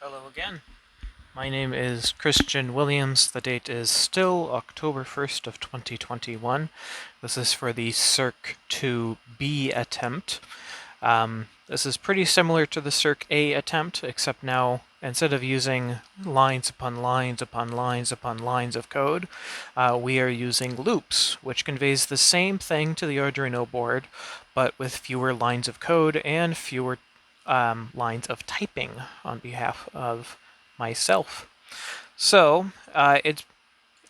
Hello again. My name is Christian Williams. The date is still October 1st of 2021. This is for the CIRC02 B Attempt. This is pretty similar to the CIRC-A attempt, except now instead of using lines upon lines upon lines upon lines of code, we are using loops, which conveys the same thing to the Arduino board, but with fewer lines of code and fewer lines of typing on behalf of myself. So it's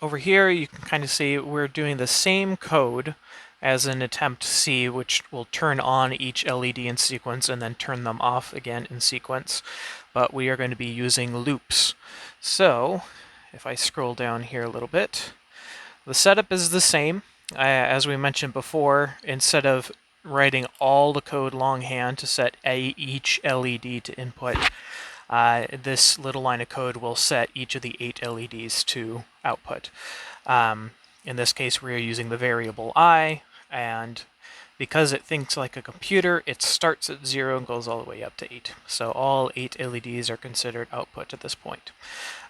over here you can kind of see we're doing the same code as in attempt C, which will turn on each LED in sequence and then turn them off again in sequence, but we are going to be using loops. So if I scroll down here a little bit, the setup is the same. As we mentioned before, instead of writing all the code longhand to set each LED to input, this little line of code will set each of the 8 LEDs to output. In this case, we are using the variable I, and because it thinks like a computer, it starts at 0 and goes all the way up to 8. So all 8 LEDs are considered output at this point.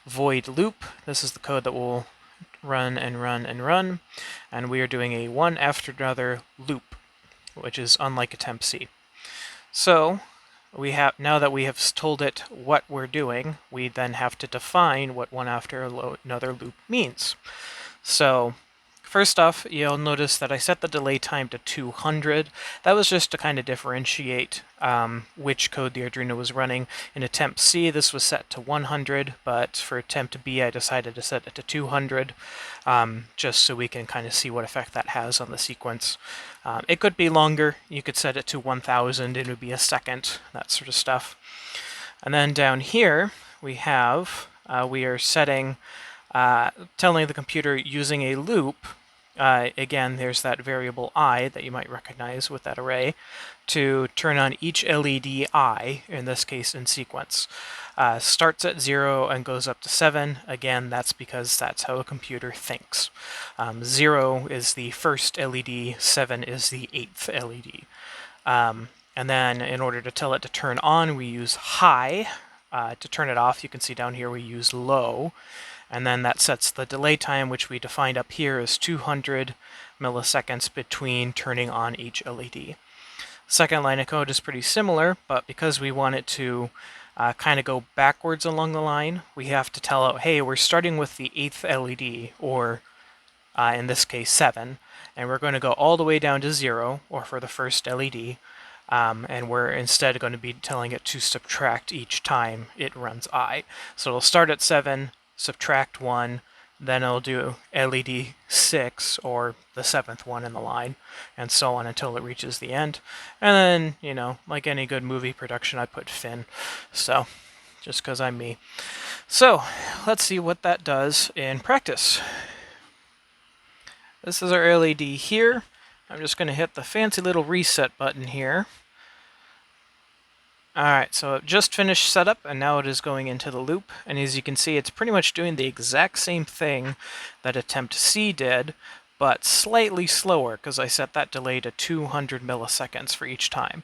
Void loop, this is the code that will run and run and run, and we are doing a one after another loop, which is unlike attempt C. So now that we have told it what we're doing, we then have to define what one after another loop means. So first off, you'll notice that I set the delay time to 200. That was just to kind of differentiate which code the Arduino was running. In attempt C, this was set to 100, but for attempt B, I decided to set it to 200, just so we can kind of see what effect that has on the sequence. It could be longer. You could set it to 1000, it would be a second, that sort of stuff. And then down here, we are setting, telling the computer using a loop. Again, there's that variable I that you might recognize with that array, to turn on each LED I, in this case in sequence. Starts at 0 and goes up to 7. Again, that's because that's how a computer thinks. 0 is the first LED, 7 is the 8th LED. And then in order to tell it to turn on, we use high. To turn it off, you can see down here we use low. And then that sets the delay time, which we defined up here as 200 milliseconds between turning on each LED. Second line of code is pretty similar, but because we want it to kind of go backwards along the line, we have to tell it, hey, we're starting with the 8th LED, or in this case 7, and we're going to go all the way down to 0, or for the first LED, and we're instead going to be telling it to subtract each time it runs I. So it'll start at 7, subtract 1, then it'll do LED 6, or the 7th one in the line, and so on until it reaches the end. And then, you know, like any good movie production, I put fin, so just because I'm me. So let's see what that does in practice. This is our LED here. I'm just going to hit the fancy little reset button here. Alright, so it just finished setup, and now it is going into the loop, and as you can see, it's pretty much doing the exact same thing that attempt C did, but slightly slower, because I set that delay to 200 milliseconds for each time.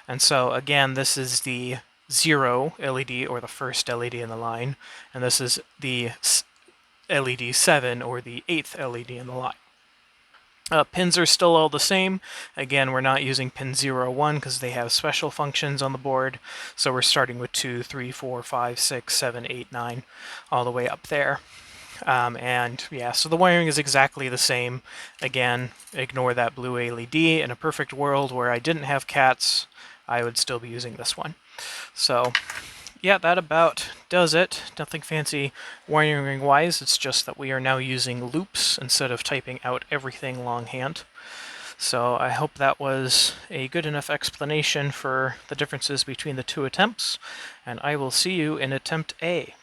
And so, again, this is the 0 LED, or the first LED in the line, and this is the LED 7, or the 8th LED in the line. Pins are still all the same. Again, we're not using pin 0, 1 because they have special functions on the board. So we're starting with 2, 3, 4, 5, 6, 7, 8, 9, all the way up there. And yeah, so the wiring is exactly the same. Again, ignore that blue LED. In a perfect world where I didn't have cats, I would still be using this one. So yeah, that about does it. Nothing fancy wiring-wise, it's just that we are now using loops instead of typing out everything longhand. So I hope that was a good enough explanation for the differences between the two attempts, and I will see you in attempt A.